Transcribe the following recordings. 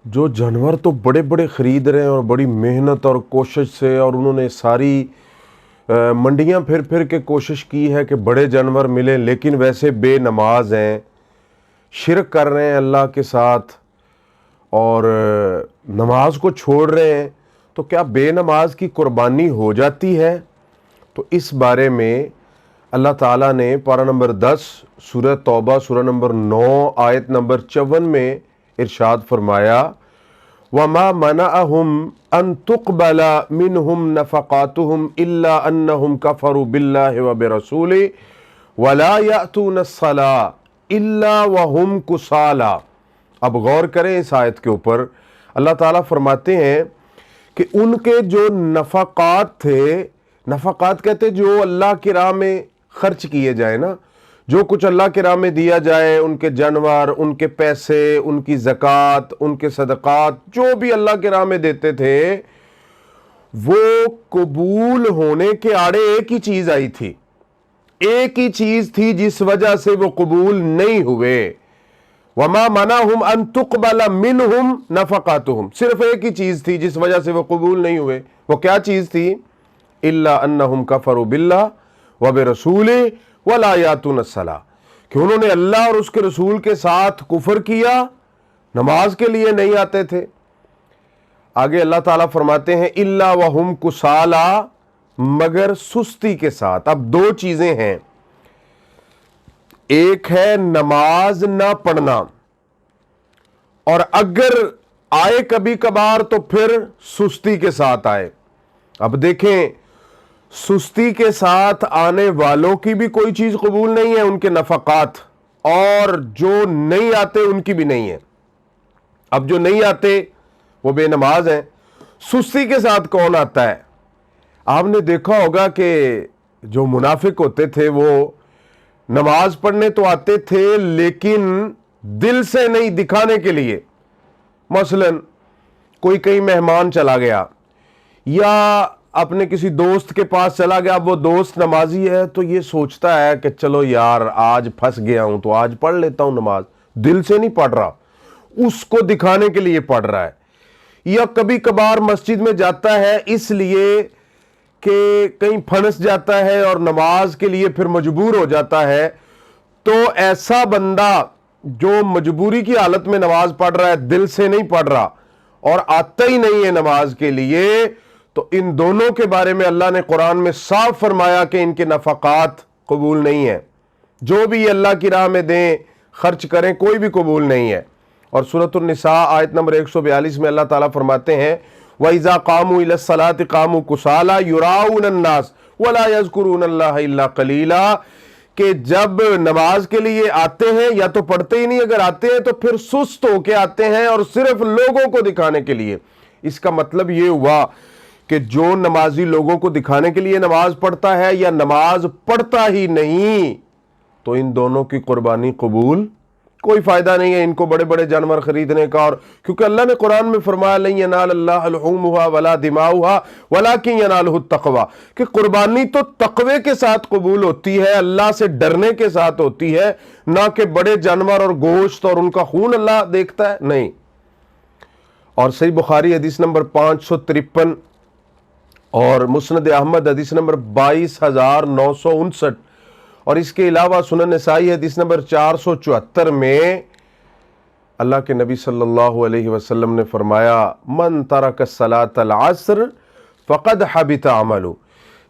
جو جانور تو بڑے بڑے خرید رہے ہیں اور بڑی محنت اور کوشش سے، اور انہوں نے ساری منڈیاں پھر پھر کے کوشش کی ہے کہ بڑے جانور ملیں، لیکن ویسے بے نماز ہیں، شرک کر رہے ہیں اللہ کے ساتھ اور نماز کو چھوڑ رہے ہیں، تو کیا بے نماز کی قربانی ہو جاتی ہے؟ تو اس بارے میں اللہ تعالیٰ نے پارہ نمبر 10 سورہ توبہ سورہ نمبر 9 آیت نمبر 54 میں ارشاد فرمایا، وَمَا مَنَعَهُمْ أَن تُقْبَلَ مِنْهُمْ نَفَقَاتُهُمْ إِلَّا أَنَّهُمْ كَفَرُوا بِاللَّهِ وَبِرَسُولِهِ وَلَا يَأْتُونَ الصَّلَاةَ إِلَّا وَهُمْ كُسَالَىٰ۔ اب غور کریں اس آیت کے اوپر، اللہ تعالیٰ فرماتے ہیں کہ ان کے جو نفقات تھے، نفقات کہتے جو اللہ کی راہ میں خرچ کیے جائیں نا، جو کچھ اللہ کی راہ میں دیا جائے، ان کے جانور، ان کے پیسے، ان کی زکوٰۃ، ان کے صدقات، جو بھی اللہ کی راہ میں دیتے تھے، وہ قبول ہونے کے آڑے ایک ہی چیز آئی تھی، ایک ہی چیز تھی جس وجہ سے وہ قبول نہیں ہوئے۔ وَمَا مَنَعَهُمْ أَن تُقْبَلَ مِنْهُمْ نَفَقَاتُهُمْ، صرف ایک ہی چیز تھی جس وجہ سے وہ قبول نہیں ہوئے۔ وہ کیا چیز تھی؟ إِلَّا أَنَّهُمْ كَفَرُوا بِاللَّهِ وَبِرَسُولِهِ وَلَا يَأْتُونَ الصَّلَاةَ، کہ انہوں نے اللہ اور اس کے رسول کے ساتھ کفر کیا، نماز کے لیے نہیں آتے تھے۔ آگے اللہ تعالیٰ فرماتے ہیں إِلَّا وَهُمْ كُسَالَىٰ، مگر سستی کے ساتھ۔ اب دو چیزیں ہیں، ایک ہے نماز نہ پڑھنا، اور اگر آئے کبھی کبھار تو پھر سستی کے ساتھ آئے۔ اب دیکھیں، سستی کے ساتھ آنے والوں کی بھی کوئی چیز قبول نہیں ہے، ان کے نفقات، اور جو نہیں آتے ان کی بھی نہیں ہے۔ اب جو نہیں آتے وہ بے نماز ہیں۔ سستی کے ساتھ کون آتا ہے؟ آپ نے دیکھا ہوگا کہ جو منافق ہوتے تھے وہ نماز پڑھنے تو آتے تھے لیکن دل سے نہیں، دکھانے کے لیے۔ مثلا کوئی کہیں مہمان چلا گیا یا اپنے کسی دوست کے پاس چلا گیا، اب وہ دوست نمازی ہے تو یہ سوچتا ہے کہ چلو یار آج پھنس گیا ہوں تو آج پڑھ لیتا ہوں نماز، دل سے نہیں پڑھ رہا، اس کو دکھانے کے لیے پڑھ رہا ہے۔ یا کبھی کبھار مسجد میں جاتا ہے اس لیے کہ کہیں پھنس جاتا ہے اور نماز کے لیے پھر مجبور ہو جاتا ہے، تو ایسا بندہ جو مجبوری کی حالت میں نماز پڑھ رہا ہے، دل سے نہیں پڑھ رہا اور آتا ہی نہیں ہے نماز کے لیے، تو ان دونوں کے بارے میں اللہ نے قرآن میں صاف فرمایا کہ ان کے نفقات قبول نہیں ہیں، جو بھی یہ اللہ کی راہ میں دیں، خرچ کریں، کوئی بھی قبول نہیں ہے۔ اور سورۃ النساء آیت نمبر 142 میں اللہ تعالیٰ فرماتے ہیں وَإِذَا قَامُوا إِلَى الصَّلَاةِ قَامُوا كُسَالَىٰ يُرَاءُونَ النَّاسَ وَلَا يَذْكُرُونَ اللَّهَ إِلَّا قَلِيلًا، کہ جب نماز کے لیے آتے ہیں یا تو پڑھتے ہی نہیں، اگر آتے ہیں تو پھر سست ہو کے آتے ہیں اور صرف لوگوں کو دکھانے کے لیے۔ اس کا مطلب یہ ہوا کہ جو نمازی لوگوں کو دکھانے کے لیے نماز پڑھتا ہے یا نماز پڑھتا ہی نہیں، تو ان دونوں کی قربانی قبول کوئی فائدہ نہیں ہے، ان کو بڑے بڑے جانور خریدنے کا، اور کیونکہ اللہ نے قرآن میں فرمایا لن ینال اللہ لحومها ولا دماؤها ولکن ینالہ التقوی، کہ قربانی تو تقوی کے ساتھ قبول ہوتی ہے، اللہ سے ڈرنے کے ساتھ ہوتی ہے، نہ کہ بڑے جانور اور گوشت اور ان کا خون اللہ دیکھتا ہے، نہیں۔ اور صحیح بخاری حدیث نمبر 553 اور مسند احمد حدیث نمبر 22959، اور اس کے علاوہ سنن نسائی حدیث نمبر 474 میں اللہ کے نبی صلی اللہ علیہ وسلم نے فرمایا من ترک الصلاۃ العصر فقد حبط عملہ،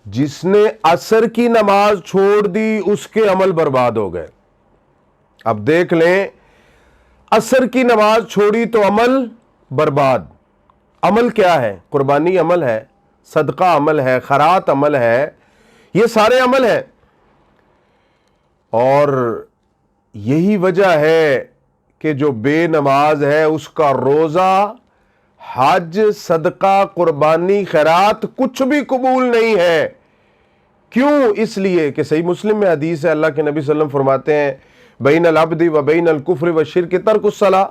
جس نے عصر کی نماز چھوڑ دی اس کے عمل برباد ہو گئے۔ اب دیکھ لیں، عصر کی نماز چھوڑی تو عمل برباد۔ عمل کیا ہے؟ قربانی عمل ہے، صدقہ عمل ہے، خیرات عمل ہے، یہ سارے عمل ہیں۔ اور یہی وجہ ہے کہ جو بے نماز ہے اس کا روزہ، حج، صدقہ، قربانی، خیرات کچھ بھی قبول نہیں ہے۔ کیوں؟ اس لیے کہ صحیح مسلم میں حدیث ہے، اللہ کے نبی صلی اللہ علیہ وسلم فرماتے ہیں بین العبد و بین الکفر والشرک ترک الصلاۃ،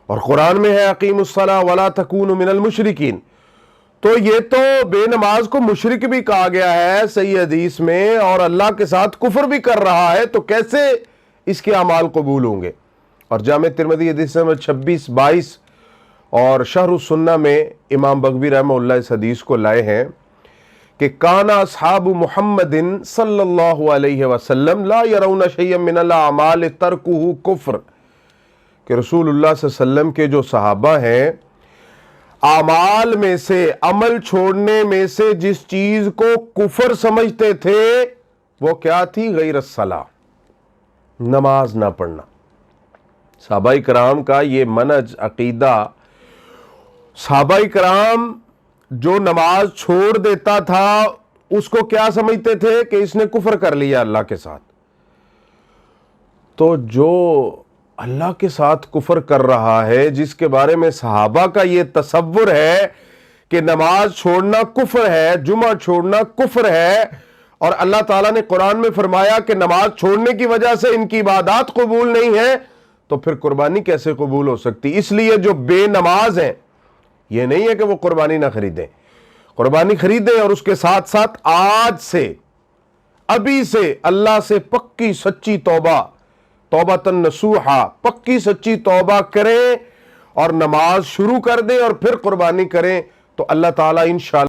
اور قرآن میں ہے اقیموا الصلاۃ ولا تکونوا من المشرکین۔ تو یہ تو بے نماز کو مشرک بھی کہا گیا ہے صحیح حدیث میں، اور اللہ کے ساتھ کفر بھی کر رہا ہے، تو کیسے اس کے اعمال قبول ہوں گے؟ اور جامع ترمذی حدیث نمبر 2622 اور شرح السنہ میں امام بغوی رحمہ اللہ اس حدیث کو لائے ہیں کہ کانا اصحاب محمد صلی اللہ علیہ وسلم لا یرون شیئا من الاعمال ترکہ کفر، کہ رسول اللہ صلی اللہ علیہ وسلم کے جو صحابہ ہیں اعمال میں سے، عمل چھوڑنے میں سے جس چیز کو کفر سمجھتے تھے وہ کیا تھی؟ غیر الصلاۃ، نماز نہ پڑھنا۔ صحابہ کرام کا یہ منہج عقیدہ، صحابہ کرام جو نماز چھوڑ دیتا تھا اس کو کیا سمجھتے تھے؟ کہ اس نے کفر کر لیا اللہ کے ساتھ۔ تو جو اللہ کے ساتھ کفر کر رہا ہے، جس کے بارے میں صحابہ کا یہ تصور ہے کہ نماز چھوڑنا کفر ہے، جمعہ چھوڑنا کفر ہے، اور اللہ تعالیٰ نے قرآن میں فرمایا کہ نماز چھوڑنے کی وجہ سے ان کی عبادات قبول نہیں ہیں، تو پھر قربانی کیسے قبول ہو سکتی؟ اس لیے جو بے نماز ہیں، یہ نہیں ہے کہ وہ قربانی نہ خریدیں، قربانی خریدیں، اور اس کے ساتھ ساتھ آج سے، ابھی سے اللہ سے پکی سچی توبہ، توبۃ نصوحا، پکی سچی توبہ کریں اور نماز شروع کر دیں اور پھر قربانی کریں، تو اللہ تعالیٰ انشاءاللہ